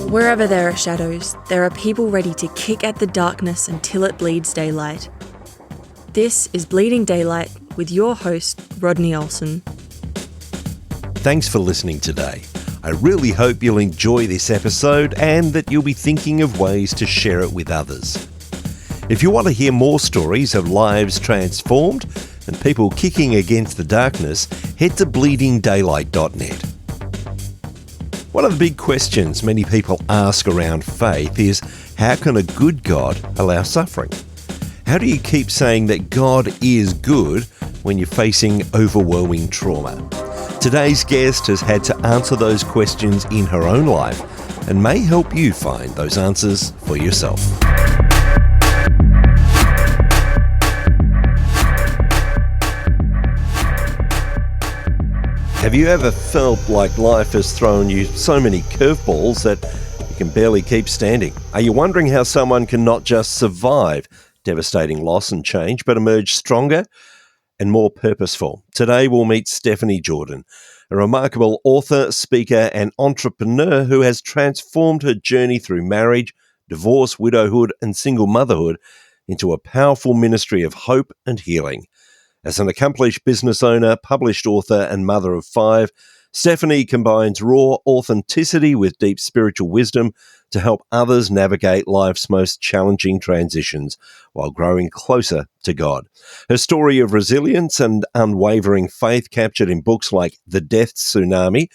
Wherever there are shadows, there are people ready to kick at the darkness until it bleeds daylight. This is Bleeding Daylight with your host, Rodney Olson. Thanks for listening today. I really hope you'll enjoy this episode and that you'll be thinking of ways to share it with others. If you want to hear more stories of lives transformed and people kicking against the darkness, head to bleedingdaylight.net. One of the big questions many people ask around faith is, how can a good God allow suffering? How do you keep saying that God is good when you're facing overwhelming trauma? Today's guest has had to answer those questions in her own life and may help you find those answers for yourself. Have you ever felt like life has thrown you so many curveballs that you can barely keep standing? Are you wondering how someone can not just survive devastating loss and change, but emerge stronger and more purposeful? Today we'll meet Stephanie Jordan, a remarkable author, speaker, and entrepreneur who has transformed her journey through marriage, divorce, widowhood, and single motherhood into a powerful ministry of hope and healing. As an accomplished business owner, published author, and mother of 5, Stephanie combines raw authenticity with deep spiritual wisdom to help others navigate life's most challenging transitions while growing closer to God. Her story of resilience and unwavering faith, captured in books like The Death Tsunami,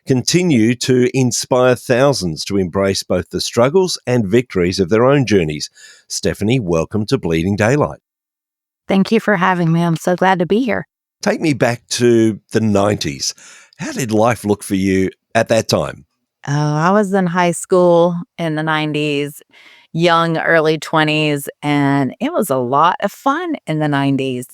continue to inspire thousands to embrace both the struggles and victories of their own journeys. Stephanie, welcome to Bleeding Daylight. Thank you for having me. I'm so glad to be here. Take me back to the 90s. How did life look for you at that time? Oh, I was in high school in the 90s, young, early 20s, and it was a lot of fun in the 90s.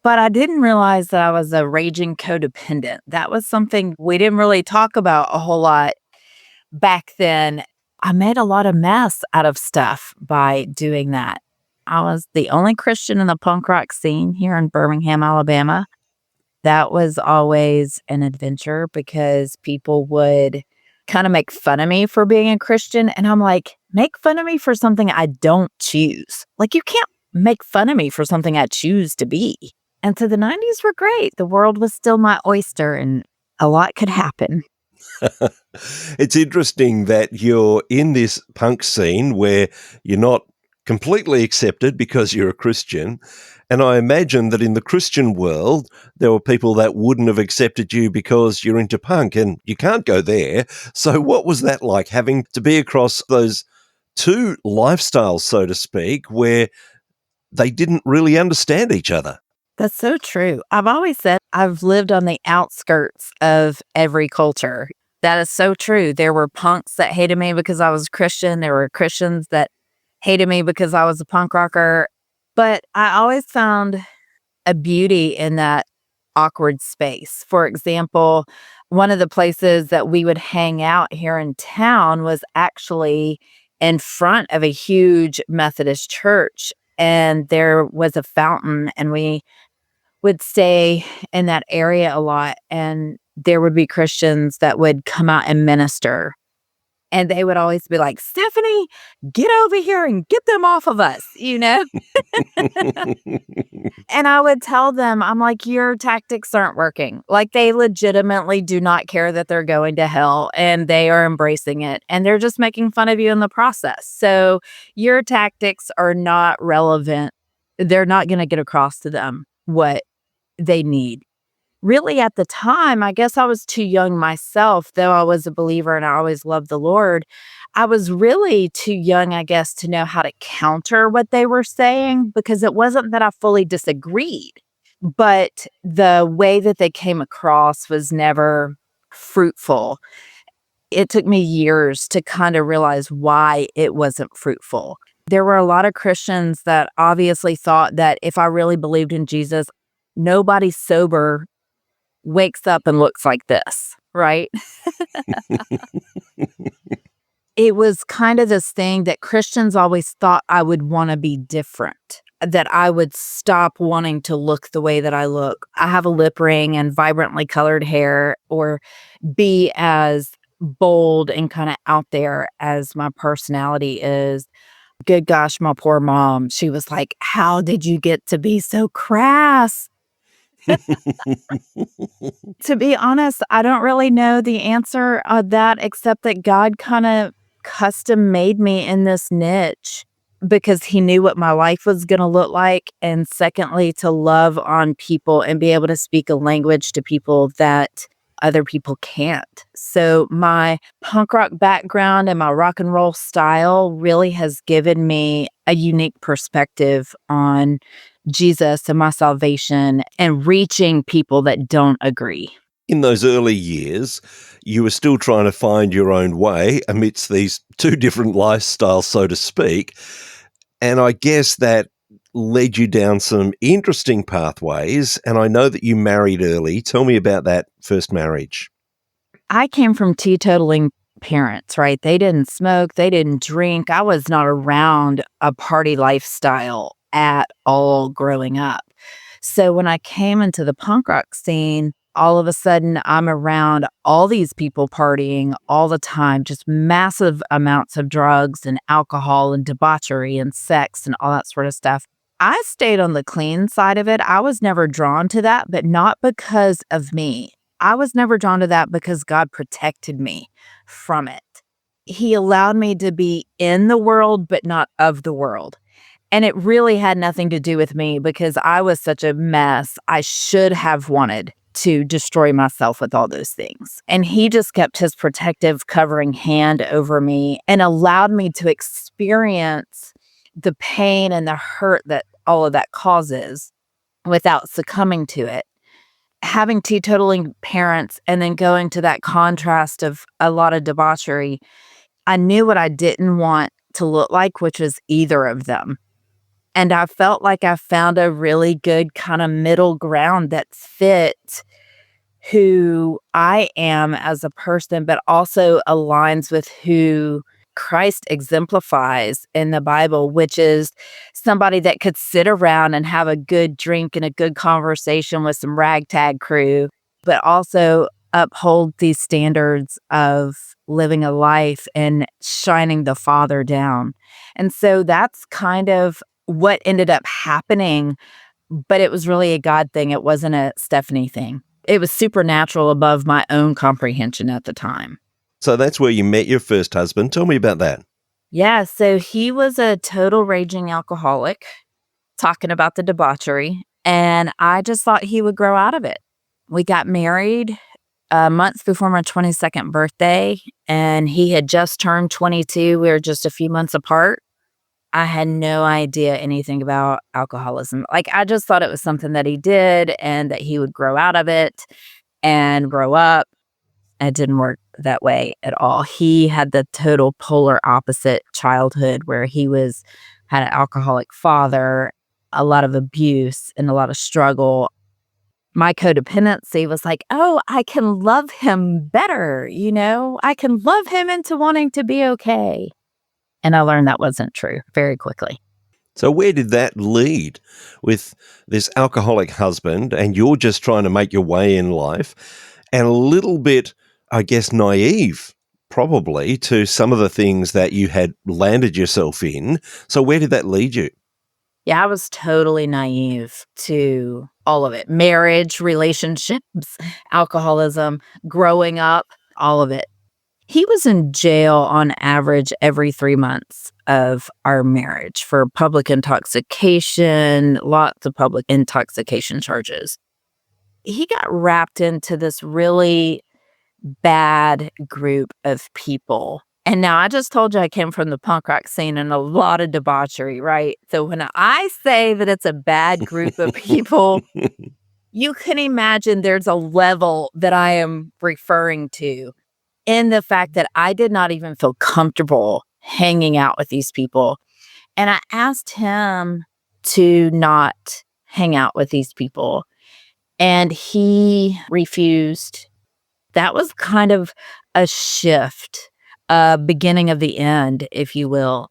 But I didn't realize that I was a raging codependent. That was something we didn't really talk about a whole lot back then. I made a lot of mess out of stuff by doing that. I was the only Christian in the punk rock scene here in Birmingham, Alabama. That was always an adventure because people would kind of make fun of me for being a Christian. And I'm like, make fun of me for something I don't choose. Like, you can't make fun of me for something I choose to be. And so the 90s were great. The world was still my oyster and a lot could happen. It's interesting that you're in this punk scene where you're not completely accepted because you're a Christian. And I imagine that in the Christian world, there were people that wouldn't have accepted you because you're into punk and you can't go there. So what was that like, having to be across those two lifestyles, so to speak, where they didn't really understand each other? That's so true. I've always said I've lived on the outskirts of every culture. That is so true. There were punks that hated me because I was Christian. There were Christians that hated me because I was a punk rocker. But I always found a beauty in that awkward space. For example, one of the places that we would hang out here in town was actually in front of a huge Methodist church. And there was a fountain, and we would stay in that area a lot. And there would be Christians that would come out and minister. And they would always be like, Stephanie, get over here and get them off of us, you know? And I would tell them, I'm like, your tactics aren't working. Like, they legitimately do not care that they're going to hell, and they are embracing it. And they're just making fun of you in the process. So your tactics are not relevant. They're not going to get across to them what they need. Really, at the time, I guess I was too young myself, though I was a believer and I always loved the Lord. I was really too young, I guess, to know how to counter what they were saying, because it wasn't that I fully disagreed, but the way that they came across was never fruitful. It took me years to kind of realize why it wasn't fruitful. There were a lot of Christians that obviously thought that if I really believed in Jesus, nobody sober wakes up and looks like this, right? It was kind of this thing that Christians always thought I would want to be different, that I would stop wanting to look the way that I look. I have a lip ring and vibrantly colored hair, or be as bold and kind of out there as my personality is. Good gosh, my poor mom, she was like, "How did you get to be so crass?" To be honest, I don't really know the answer of that except that God kind of custom made me in this niche because he knew what my life was going to look like. And secondly, to love on people and be able to speak a language to people that other people can't. So my punk rock background and my rock and roll style really has given me a unique perspective on Jesus and my salvation and reaching people that don't agree. In those early years, you were still trying to find your own way amidst these two different lifestyles, so to speak. And I guess that led you down some interesting pathways. And I know that you married early. Tell me about that first marriage. I came from teetotaling parents, right? They didn't smoke, they didn't drink. I was not around a party lifestyle at all growing up. So when I came into the punk rock scene, all of a sudden I'm around all these people partying all the time, just massive amounts of drugs and alcohol and debauchery and sex and all that sort of stuff. I stayed on the clean side of it. I was never drawn to that, but not because of me. I was never drawn to that because God protected me from it. He allowed me to be in the world, but not of the world. And it really had nothing to do with me because I was such a mess. I should have wanted to destroy myself with all those things. And he just kept his protective covering hand over me and allowed me to experience the pain and the hurt that all of that causes without succumbing to it. Having teetotaling parents and then going to that contrast of a lot of debauchery, I knew what I didn't want to look like, which was either of them. And I felt like I found a really good kind of middle ground that fit who I am as a person, but also aligns with who Christ exemplifies in the Bible, which is somebody that could sit around and have a good drink and a good conversation with some ragtag crew, but also uphold these standards of living a life and shining the Father down. And so that's kind of what ended up happening, but it was really a God thing. It wasn't a Stephanie thing. It was supernatural above my own comprehension at the time. So that's where you met your first husband. Tell me about that. Yeah, so he was a total raging alcoholic, talking about the debauchery, and I just thought he would grow out of it. We got married months before my 22nd birthday, and he had just turned 22. We were just a few months apart. I had no idea anything about alcoholism. Like, I just thought it was something that he did and that he would grow out of it and grow up. It didn't work that way at all. He had the total polar opposite childhood where had an alcoholic father, a lot of abuse and a lot of struggle. My codependency was like, oh, I can love him better. I can love him into wanting to be okay. And I learned that wasn't true very quickly. So where did that lead with this alcoholic husband and you're just trying to make your way in life and a little bit, I guess, naive probably to some of the things that you had landed yourself in. So where did that lead you? Yeah, I was totally naive to all of it. Marriage, relationships, alcoholism, growing up, all of it. He was in jail on average every 3 months of our marriage for public intoxication, lots of public intoxication charges. He got wrapped into this really bad group of people. And now I just told you I came from the punk rock scene and a lot of debauchery, right? So when I say that it's a bad group of people, you can imagine there's a level that I am referring to in the fact that I did not even feel comfortable hanging out with these people. And I asked him to not hang out with these people, and he refused. That was kind of a shift, a beginning of the end, if you will.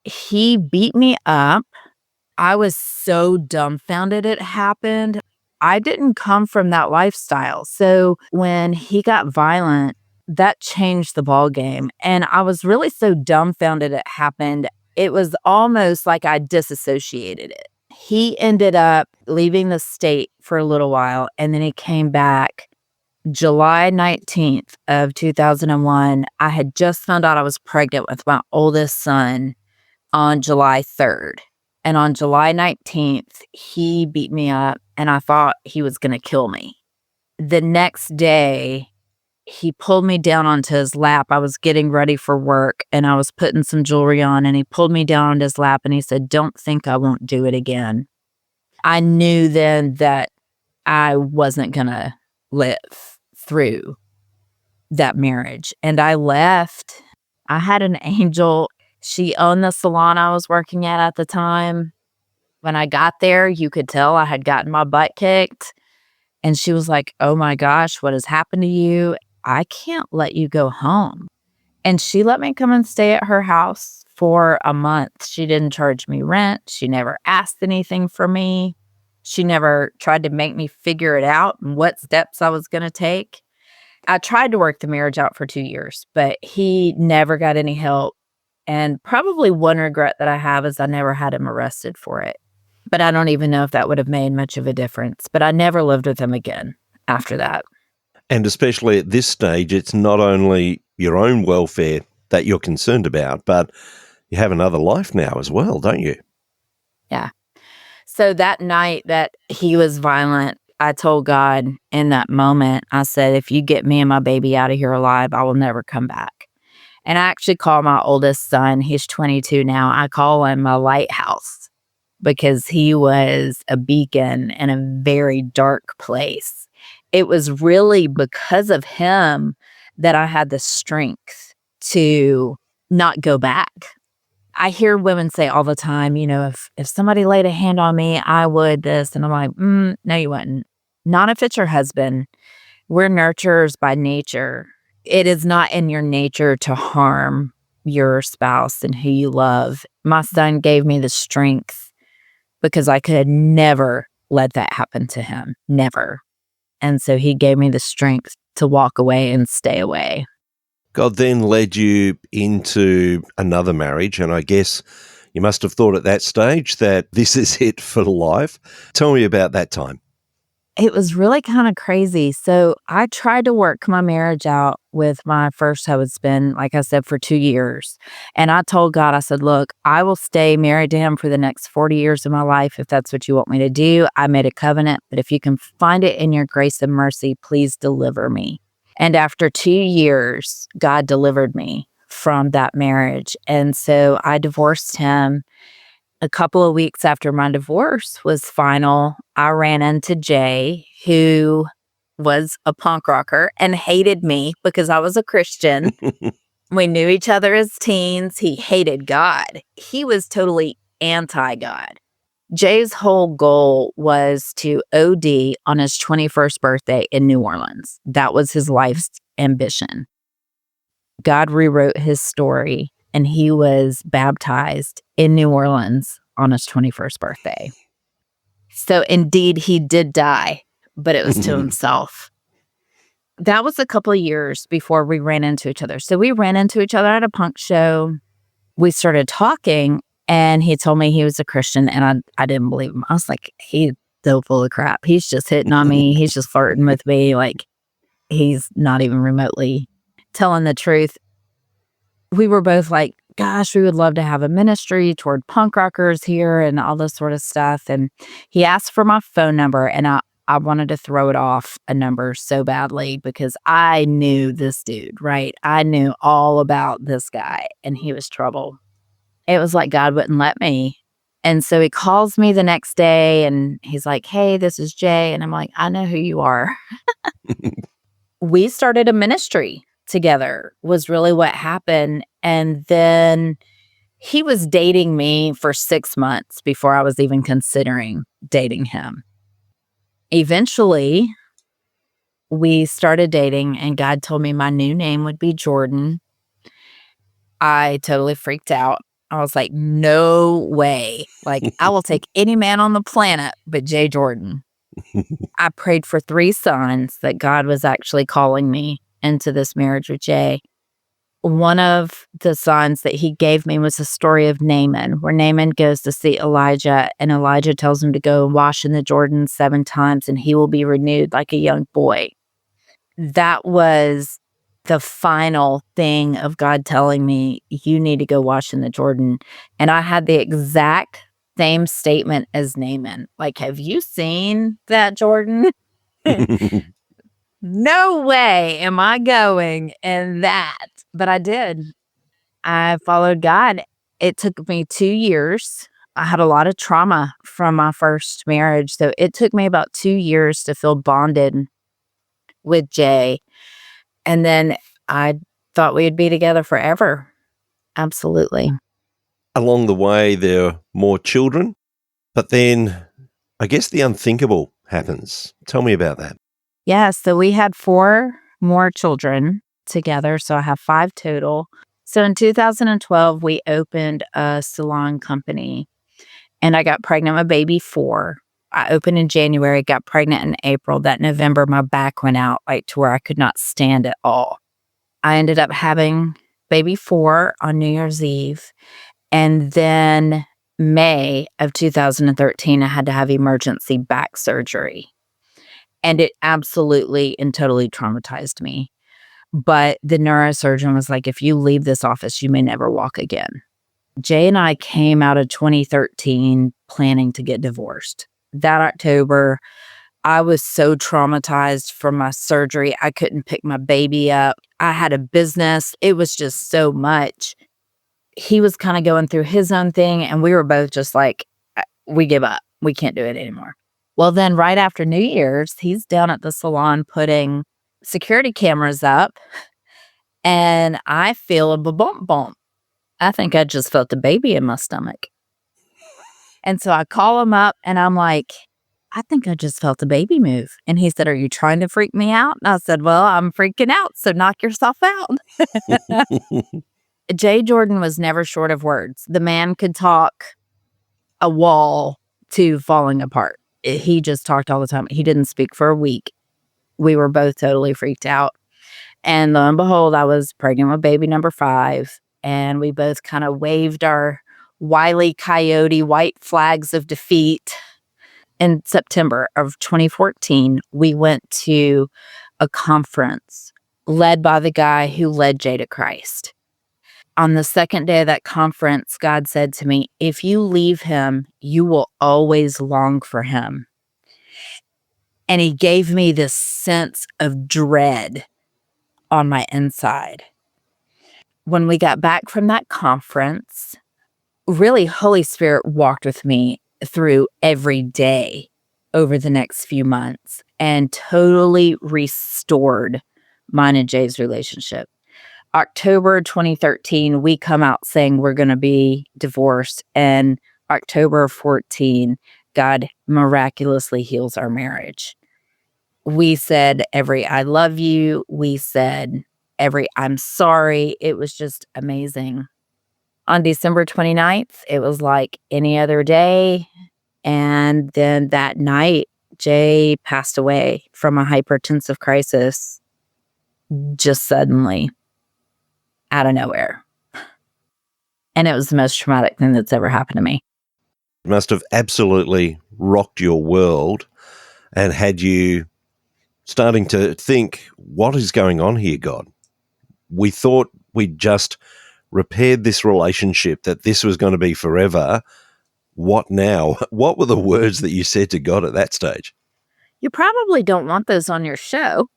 He beat me up. I was so dumbfounded it happened. I didn't come from that lifestyle. So when he got violent, that changed the ball game. And I was really so dumbfounded it happened. It was almost like I disassociated it. He ended up leaving the state for a little while, and then he came back July 19th of 2001. I had just found out I was pregnant with my oldest son on July 3rd. And on July 19th, he beat me up, and I thought he was going to kill me. The next day, he pulled me down onto his lap. I was getting ready for work, and I was putting some jewelry on, and he pulled me down onto his lap, and he said, "Don't think I won't do it again." I knew then that I wasn't going to live through that marriage. And I left. I had an angel. She owned the salon I was working at the time. When I got there, you could tell I had gotten my butt kicked. And she was like, "Oh my gosh, what has happened to you? I can't let you go home." And she let me come and stay at her house for a month. She didn't charge me rent. She never asked anything from me. She never tried to make me figure it out and what steps I was going to take. I tried to work the marriage out for 2 years, but he never got any help. And probably one regret that I have is I never had him arrested for it. But I don't even know if that would have made much of a difference. But I never lived with him again after that. And especially at this stage, it's not only your own welfare that you're concerned about, but you have another life now as well, don't you? Yeah. So that night that he was violent, I told God in that moment, I said, "If you get me and my baby out of here alive, I will never come back." And I actually call my oldest son, he's 22 now, I call him my lighthouse because he was a beacon in a very dark place. It was really because of him that I had the strength to not go back. I hear women say all the time, if somebody laid a hand on me, I would this. And I'm like, no, you wouldn't. Not if it's your husband. We're nurturers by nature. It is not in your nature to harm your spouse and who you love. My son gave me the strength because I could never let that happen to him. Never. And so he gave me the strength to walk away and stay away. God then led you into another marriage, and I guess you must have thought at that stage that this is it for life. Tell me about that time. It was really kind of crazy. So I tried to work my marriage out with my first husband, like I said, for 2 years. And I told God, I said, "Look, I will stay married to him for the next 40 years of my life if that's what you want me to do. I made a covenant, but if you can find it in your grace and mercy, please deliver me." And after 2 years, God delivered me from that marriage. And so I divorced him. A couple of weeks after my divorce was final, I ran into Jay, who was a punk rocker and hated me because I was a Christian. We knew each other as teens. He hated God. He was totally anti-God. Jay's whole goal was to OD on his 21st birthday in New Orleans. That was his life's ambition. God rewrote his story, and he was baptized in New Orleans on his 21st birthday. So indeed, he did die, but it was to himself. That was a couple of years before we ran into each other. So we ran into each other at a punk show. We started talking, and he told me he was a Christian, and I didn't believe him. I was like, he's so full of crap. He's just hitting on me. He's just flirting with me. Like, he's not even remotely telling the truth. We were both like, gosh, we would love to have a ministry toward punk rockers here and all this sort of stuff. And he asked for my phone number, and I wanted to throw it off a number so badly because I knew this dude, right? I knew all about this guy, and he was trouble. It was like God wouldn't let me. And so he calls me the next day, and he's like, "Hey, this is Jay." And I'm like, "I know who you are." We started a ministry together was really what happened. And then he was dating me for 6 months before I was even considering dating him. Eventually, we started dating, and God told me my new name would be Jordan. I totally freaked out. I was like, no way. Like, I will take any man on the planet but Jay Jordan. I prayed for 3 signs that God was actually calling me into this marriage with Jay, one of the signs that he gave me was the story of Naaman, where Naaman goes to see Elijah, and Elijah tells him to go and wash in the Jordan 7 times, and he will be renewed like a young boy. That was the final thing of God telling me, you need to go wash in the Jordan. And I had the exact same statement as Naaman. Like, have you seen that Jordan? No way am I going in that. But I did. I followed God. It took me 2 years. I had a lot of trauma from my first marriage. So it took me about 2 years to feel bonded with Jay. And then I thought we'd be together forever. Absolutely. Along the way, there are more children, but then I guess the unthinkable happens. Tell me about that. Yeah, so we had 4 more children together. So I have 5 total. So in 2012, we opened a salon company, and I got pregnant with baby 4. I opened in January, got pregnant in April. That November, my back went out like to where I could not stand at all. I ended up having baby 4 on New Year's Eve. And then May of 2013, I had to have emergency back surgery. And it absolutely and totally traumatized me. But the neurosurgeon was like, if you leave this office, you may never walk again. Jay and I came out of 2013 planning to get divorced. That October, I was so traumatized from my surgery. I couldn't pick my baby up. I had a business. It was just so much. He was kind of going through his own thing, and we were both just like, we give up. We can't do it anymore. Well, then right after New Year's, he's down at the salon putting security cameras up, and I feel a bump bump. I think I just felt the baby in my stomach. And so I call him up, and I'm like, I think I just felt the baby move. And he said, are you trying to freak me out? And I said, well, I'm freaking out, so knock yourself out. Jay Jordan was never short of words. The man could talk a wall to falling apart. He just talked all the time. He didn't speak for a week. We were both totally freaked out. And lo and behold, I was pregnant with baby number 5. And we both kind of waved our Wile E. Coyote white flags of defeat. In September of 2014, we went to a conference led by the guy who led Jay to Christ. On the second day of that conference, God said to me, if you leave him, you will always long for him. And he gave me this sense of dread on my inside. When we got back from that conference, really, Holy Spirit walked with me through every day over the next few months and totally restored mine and Jay's relationship. October 2013, we come out saying we're going to be divorced. And October 14, God miraculously heals our marriage. We said every I love you. We said every I'm sorry. It was just amazing. On December 29th, it was like any other day. And then that night, Jay passed away from a hypertensive crisis just suddenly out of nowhere. And it was the most traumatic thing that's ever happened to me. It must have absolutely rocked your world and had you starting to think, what is going on here, God? We thought we'd just repaired this relationship, that this was going to be forever. What now? What were the words that you said to God at that stage? You probably don't want those on your show.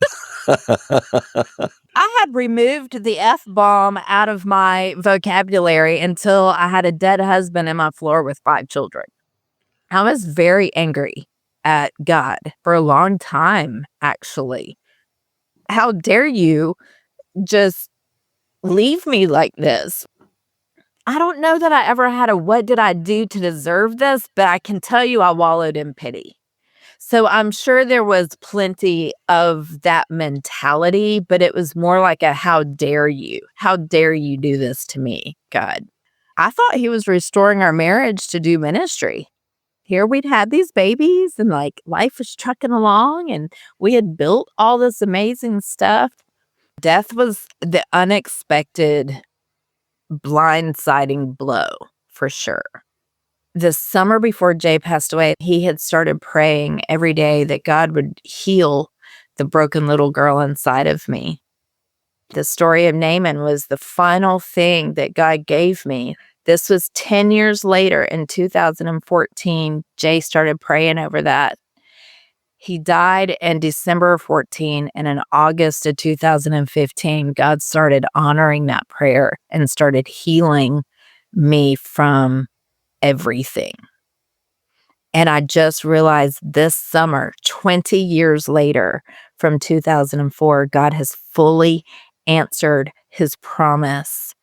I had removed the F-bomb out of my vocabulary until I had a dead husband in my floor with 5 children. I was very angry at God for a long time, actually. How dare you just leave me like this? I don't know that I ever had a what did I do to deserve this, but I can tell you I wallowed in pity. So I'm sure there was plenty of that mentality, but it was more like a how dare you? How dare you do this to me, God? I thought he was restoring our marriage to do ministry. Here we'd had these babies and like life was trucking along and we had built all this amazing stuff. Death was the unexpected blindsiding blow for sure. The summer before Jay passed away, he had started praying every day that God would heal the broken little girl inside of me. The story of Naaman was the final thing that God gave me. This was 10 years later in 2014. Jay started praying over that. He died in December of 14, and in August of 2015, God started honoring that prayer and started healing me from everything. And I just realized this summer, 20 years later from 2004, God has fully answered his promise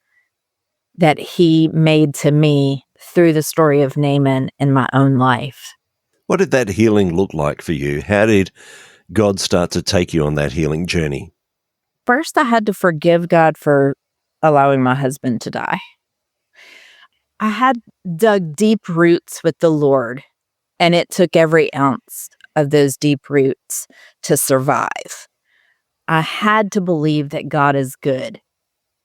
that he made to me through the story of Naaman in my own life. What did that healing look like for you? How did God start to take you on that healing journey? First, I had to forgive God for allowing my husband to die. I had dug deep roots with the Lord, and it took every ounce of those deep roots to survive. I had to believe that God is good,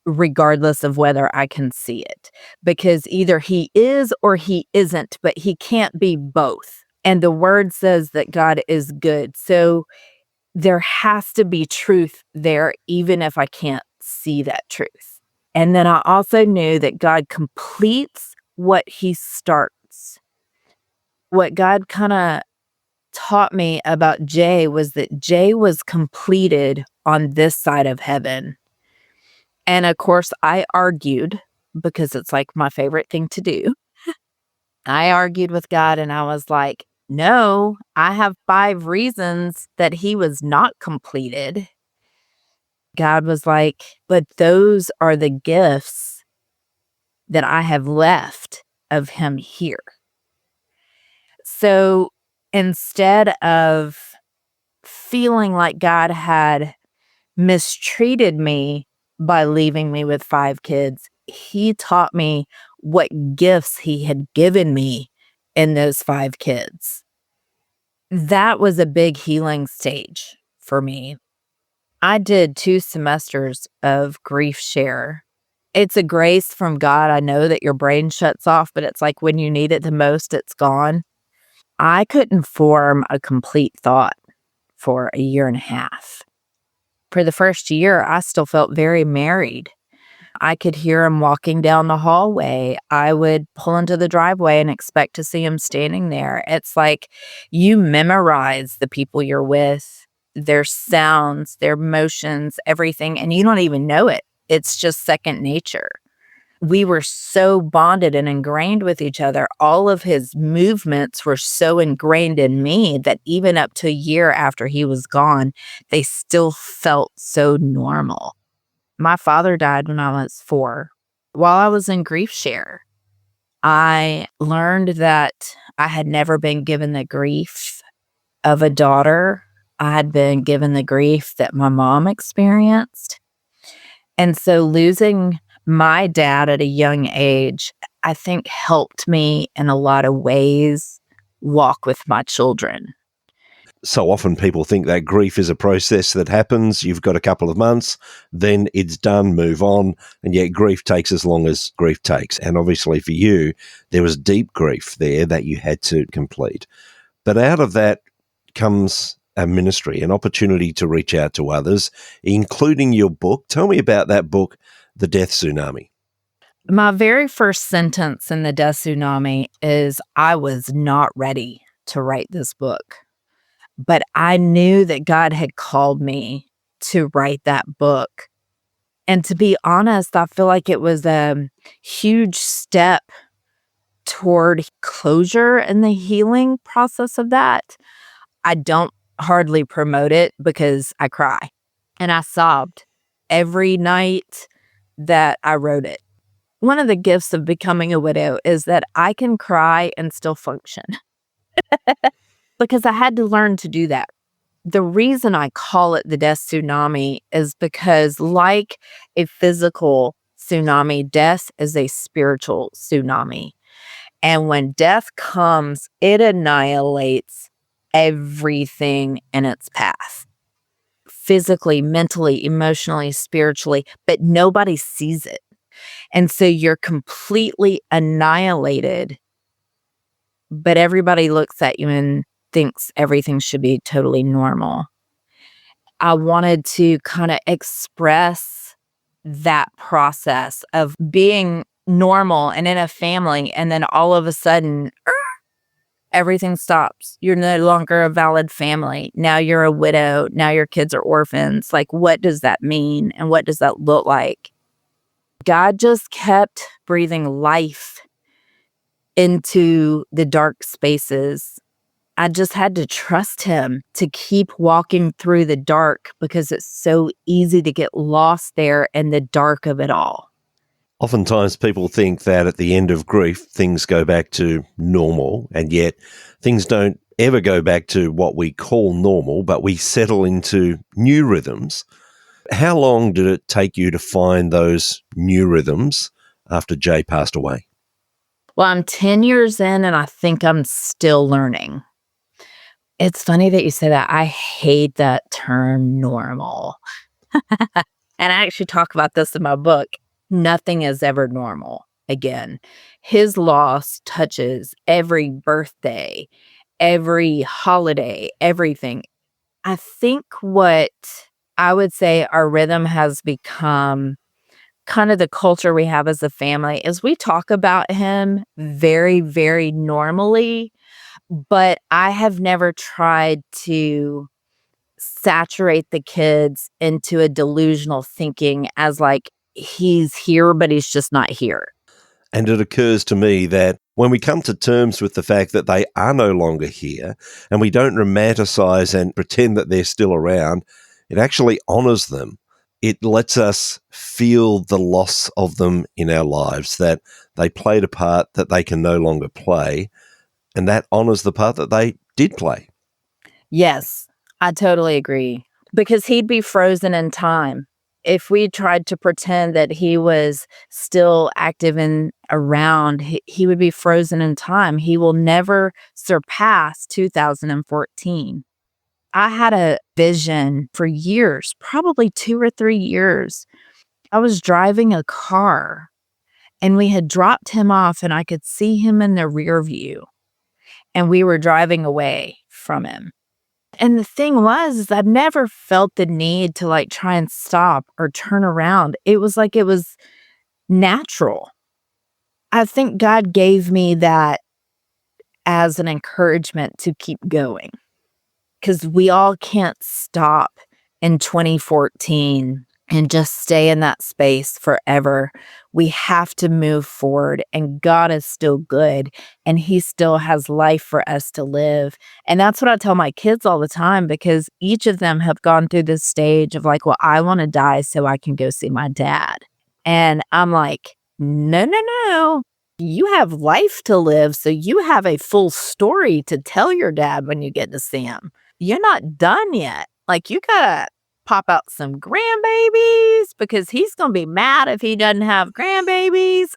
regardless of whether I can see it, because either he is or he isn't, but he can't be both. And the word says that God is good. So there has to be truth there, even if I can't see that truth. And then I also knew that God completes what he starts. What God kind of taught me about Jay was that Jay was completed on this side of heaven. And of course, I argued because it's like my favorite thing to do. I argued with God and I was like, no, I have 5 reasons that he was not completed. God was like, but those are the gifts that I have left of him here. So instead of feeling like God had mistreated me by leaving me with 5 kids, he taught me what gifts he had given me in those 5 kids. That was a big healing stage for me. I did 2 semesters of grief share. It's a grace from God. I know that your brain shuts off, but it's like when you need it the most, it's gone. I couldn't form a complete thought for a year and a half. For the first year, I still felt very married. I could hear him walking down the hallway. I would pull into the driveway and expect to see him standing there. It's like you memorize the people you're with, their sounds, their motions, everything, and you don't even know it. It's just second nature. We were so bonded and ingrained with each other. All of his movements were so ingrained in me that even up to a year after he was gone, they still felt so normal. My father died when I was 4. While I was in grief share, I learned that I had never been given the grief of a daughter. I had been given the grief that my mom experienced. And so losing my dad at a young age, I think helped me in a lot of ways walk with my children. So often people think that grief is a process that happens. You've got a couple of months, then it's done, move on. And yet grief takes as long as grief takes. And obviously for you, there was deep grief there that you had to complete. But out of that comes a ministry, an opportunity to reach out to others, including your book. Tell me about that book, The Death Tsunami. My very first sentence in the Death Tsunami is I was not ready to write this book, but I knew that God had called me to write that book. And to be honest, I feel like it was a huge step toward closure in the healing process of that. I don't hardly promote it because I cry and I sobbed every night that I wrote it. One of the gifts of becoming a widow is that I can cry and still function because I had to learn to do that. The reason I call it the death tsunami is because, like a physical tsunami, death is a spiritual tsunami. And when death comes, it annihilates everything in its path. physically, mentally, emotionally, spiritually, but nobody sees it. And so you're completely annihilated, but everybody looks at you and thinks everything should be totally normal. I wanted to kind of express that process of being normal and in a family, and then all of a sudden, everything stops. You're no longer a valid family. Now you're a widow. Now your kids are orphans. Like, what does that mean? And what does that look like? God just kept breathing life into the dark spaces. I just had to trust him to keep walking through the dark, because it's so easy to get lost there in the dark of it all. Oftentimes people think that at the end of grief, things go back to normal, and yet things don't ever go back to what we call normal, but we settle into new rhythms. How long did it take you to find those new rhythms after Jay passed away? Well, I'm 10 years in, and I think I'm still learning. It's funny that you say that. I hate that term normal. And I actually talk about this in my book. Nothing is ever normal again. His loss touches every birthday, every holiday, everything. I think what I would say our rhythm has become, kind of the culture we have as a family, is we talk about him very, very normally, but I have never tried to saturate the kids into a delusional thinking as like he's here, but he's just not here. And it occurs to me that when we come to terms with the fact that they are no longer here, and we don't romanticize and pretend that they're still around, it actually honors them. It lets us feel the loss of them in our lives, that they played a part that they can no longer play, and that honors the part that they did play. Yes, I totally agree. Because he'd be frozen in time. If we tried to pretend that he was still active and around, he would be frozen in time. He will never surpass 2014. I had a vision for years, probably 2 or 3 years. I was driving a car and we had dropped him off, and I could see him in the rear view, and we were driving away from him. And the thing was, is I've never felt the need to like try and stop or turn around. It was like it was natural. I think God gave me that as an encouragement to keep going, because we all can't stop in 2014 and just stay in that space forever. We have to move forward, and God is still good, and he still has life for us to live. And that's what I tell my kids all the time, because each of them have gone through this stage of like, well, I want to die so I can go see my dad. And I'm like, no, no, no. You have life to live, so you have a full story to tell your dad when you get to see him. You're not done yet. Like, you gotta pop out some grandbabies, because he's going to be mad if he doesn't have grandbabies.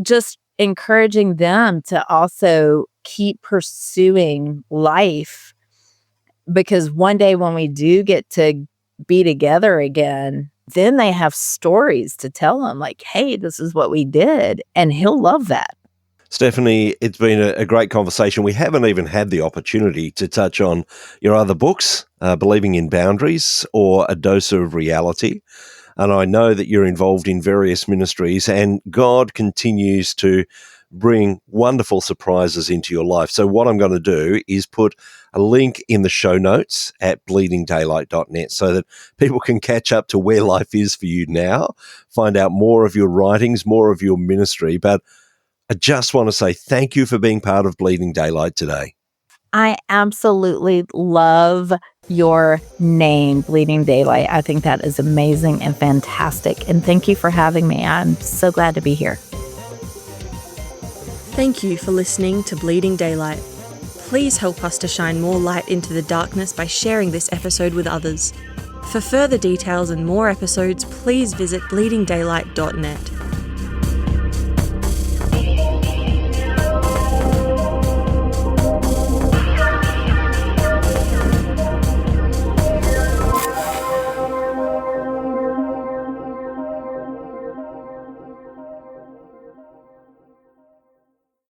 Just encouraging them to also keep pursuing life, because one day when we do get to be together again, then they have stories to tell them like, hey, this is what we did. And he'll love that. Stephanie, it's been a great conversation. We haven't even had the opportunity to touch on your other books, Believing in Boundaries or A Dose of Reality. And I know that you're involved in various ministries, and God continues to bring wonderful surprises into your life. So what I'm going to do is put a link in the show notes at bleedingdaylight.net so that people can catch up to where life is for you now, find out more of your writings, more of your ministry. But I just want to say thank you for being part of Bleeding Daylight today. I absolutely love your name, Bleeding Daylight. I think that is amazing and fantastic. And thank you for having me. I'm so glad to be here. Thank you for listening to Bleeding Daylight. Please help us to shine more light into the darkness by sharing this episode with others. For further details and more episodes, please visit bleedingdaylight.net.